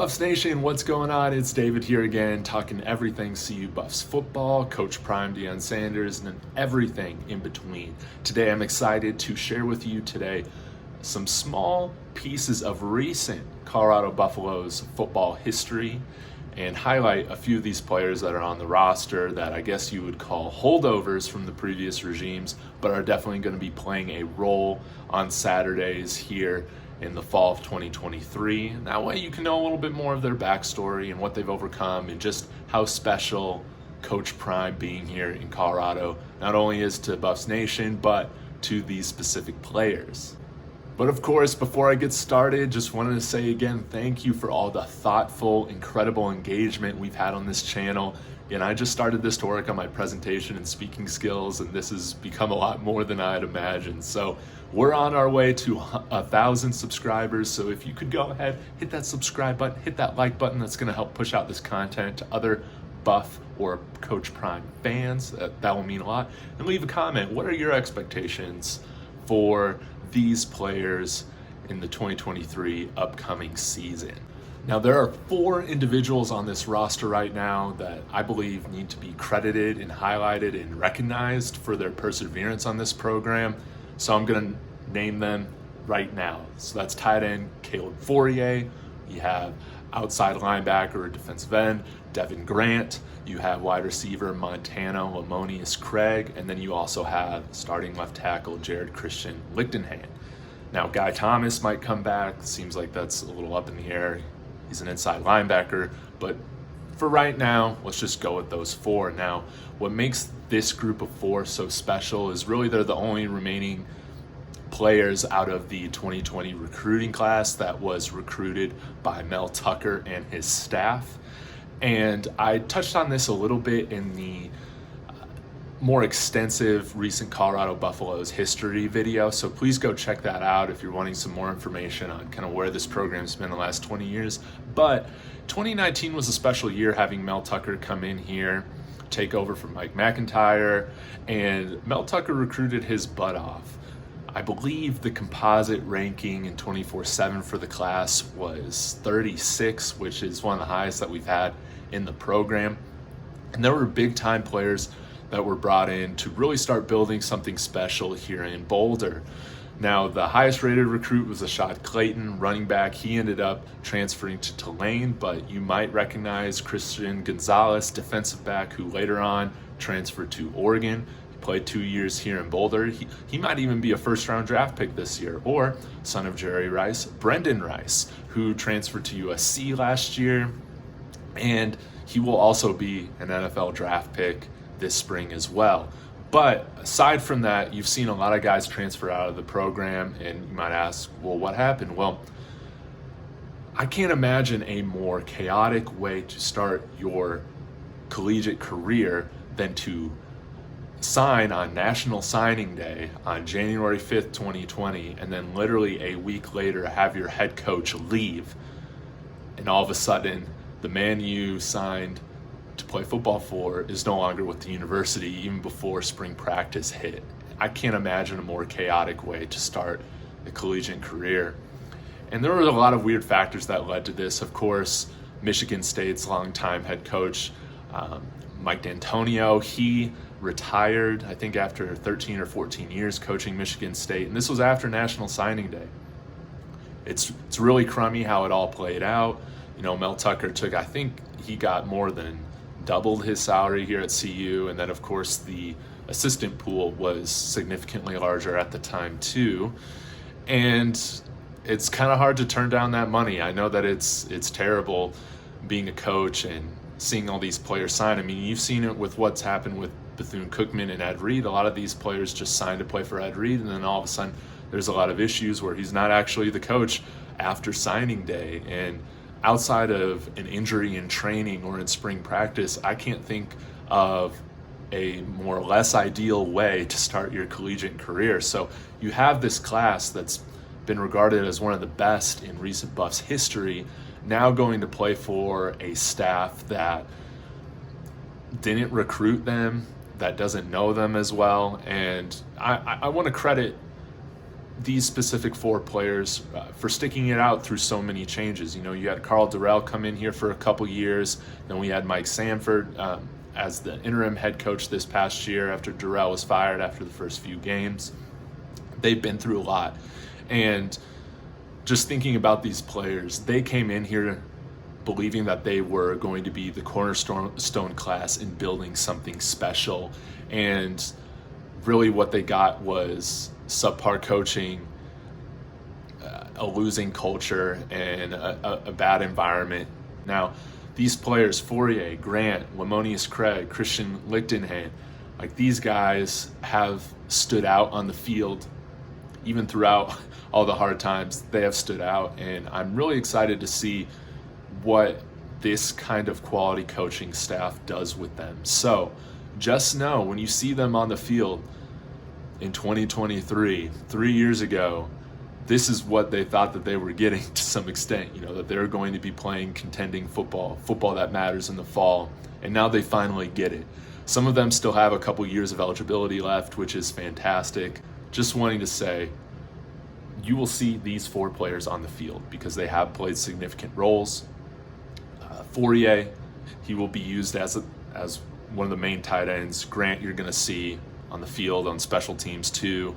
Buffs Nation, what's going on? It's David here again, talking everything CU Buffs football, Coach Prime Deion Sanders, and everything in between. Today I'm excited to share with you today some small pieces of recent Colorado Buffaloes football history and highlight a few of these players that are on the roster that I guess you would call holdovers from the previous regimes, but are definitely going to be playing a role on Saturdays here in the fall of 2023. And that way you can know a little bit more of their backstory and what they've overcome and just how special Coach Prime being here in Colorado not only is to Buffs Nation, but to these specific players. But of course, before I get started, just wanted to say again, thank you for all the thoughtful, incredible engagement we've had on this channel. And I just started this to work on my presentation and speaking skills, and this has become a lot more than I had imagined. So we're on our way to 1,000 subscribers. So if you could go ahead, hit that subscribe button, hit that like button, that's gonna help push out this content to other Buff or Coach Prime fans. That will mean a lot. And leave a comment. What are your expectations for these players in the 2023 upcoming season? Now, there are 4 individuals on this roster right now that I believe need to be credited and highlighted and recognized for their perseverance on this program. So I'm going to name them right now. So that's tight end Caleb Fauria. You have outside linebacker or defensive end Devin Grant. You have wide receiver Montana Lemonious-Craig. And then you also have starting left tackle Gerald Christian-Litchenhan. Now, Guy Thomas might come back. Seems like that's a little up in the air. He's an inside linebacker, but for right now, let's just go with those 4. Now, what makes this group of 4 so special is really they're the only remaining players out of the 2020 recruiting class that was recruited by Mel Tucker and his staff. And I touched on this a little bit in the more extensive recent Colorado Buffaloes history video, so please go check that out if you're wanting some more information on kind of where this program's been the last 20 years. But 2019 was a special year, having Mel Tucker come in here, take over from Mike McIntyre, and Mel Tucker recruited his butt off. I believe the composite ranking in 24/7 for the class was 36, which is one of the highest that we've had in the program. And there were big time players that were brought in to really start building something special here in Boulder. Now, the highest rated recruit was Ashad Clayton, running back. He ended up transferring to Tulane, but you might recognize Christian Gonzalez, defensive back, who later on transferred to Oregon. He played 2 years here in Boulder. He might even be a first-round draft pick this year. Or son of Jerry Rice, Brendan Rice, who transferred to USC last year, and he will also be an NFL draft pick this spring as well. But aside from that, you've seen a lot of guys transfer out of the program, and you might ask, well, what happened? Well, I can't imagine a more chaotic way to start your collegiate career than to sign on National Signing Day on January 5th, 2020, and then literally a week later have your head coach leave, and all of a sudden the man you signed to play football for is no longer with the university even before spring practice hit. I can't imagine a more chaotic way to start a collegiate career. And there were a lot of weird factors that led to this. Of course, Michigan State's longtime head coach, Mike D'Antonio, he retired, I think after 13 or 14 years coaching Michigan State, and this was after National Signing Day. It's really crummy how it all played out. You know, Mel Tucker took, I think he got more than doubled his salary here at CU, and then of course the assistant pool was significantly larger at the time too, and it's kind of hard to turn down that money. I know that it's terrible being a coach and seeing all these players sign. I mean, you've seen it with what's happened with Bethune-Cookman and Ed Reed. A lot of these players just signed to play for Ed Reed, and then all of a sudden there's a lot of issues where he's not actually the coach after signing day. And outside of an injury in training or in spring practice, I can't think of a more or less ideal way to start your collegiate career. So you have this class that's been regarded as one of the best in recent Buffs history, now going to play for a staff that didn't recruit them, that doesn't know them as well. And I want to credit these specific 4 players for sticking it out through so many changes. You had Carl Durrell come in here for a couple years. Then we had Mike Sanford as the interim head coach this past year after Durrell was fired after the first few games. They've been through a lot. And just thinking about these players, they came in here believing that they were going to be the cornerstone class in building something special. And really what they got was subpar coaching, a losing culture, and a bad environment. Now, these players, Fauria, Grant, Lemonious-Craig, Christian-Litchenhan, like these guys have stood out on the field even throughout all the hard times. They have stood out, and I'm really excited to see what this kind of quality coaching staff does with them. So just know when you see them on the field in 2023, 3 years ago, this is what they thought that they were getting to some extent, that they're going to be playing contending football that matters in the fall. And now they finally get it. Some of them still have a couple years of eligibility left, which is fantastic. Just wanting to say, you will see these 4 players on the field because they have played significant roles. Fauria, he will be used as one of the main tight ends. Grant, you're going to see on the field on special teams too.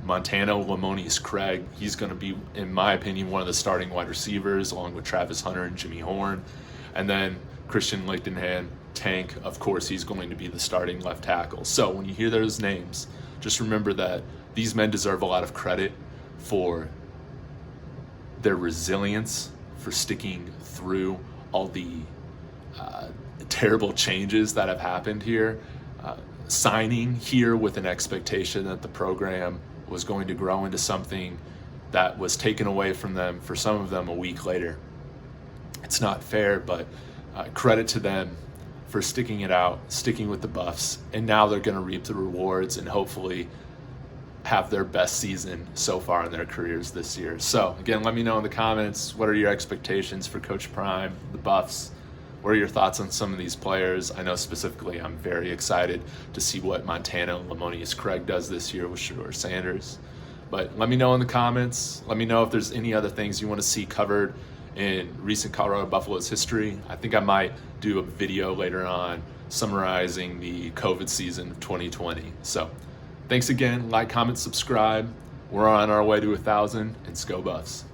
Montana, Lemonious-Craig, he's going to be, in my opinion, one of the starting wide receivers along with Travis Hunter and Jimmy Horn. And then Christian-Litchenhan, Tank, of course, he's going to be the starting left tackle. So when you hear those names, just remember that these men deserve a lot of credit for their resilience, for sticking through all the terrible changes that have happened here, signing here with an expectation that the program was going to grow into something that was taken away from them for some of them a week later. It's not fair, but credit to them for sticking it out, sticking with the Buffs, and now they're going to reap the rewards and hopefully have their best season so far in their careers this year. So again, let me know in the comments, what are your expectations for Coach Prime, the Buffs? What are your thoughts on some of these players? I know specifically I'm very excited to see what Montana and Lemonious-Craig does this year with Deion Sanders. But let me know in the comments. Let me know if there's any other things you want to see covered in recent Colorado Buffaloes history. I think I might do a video later on summarizing the COVID season of 2020. So thanks again. Like, comment, subscribe. We're on our way to 1,000, and Go Buffs.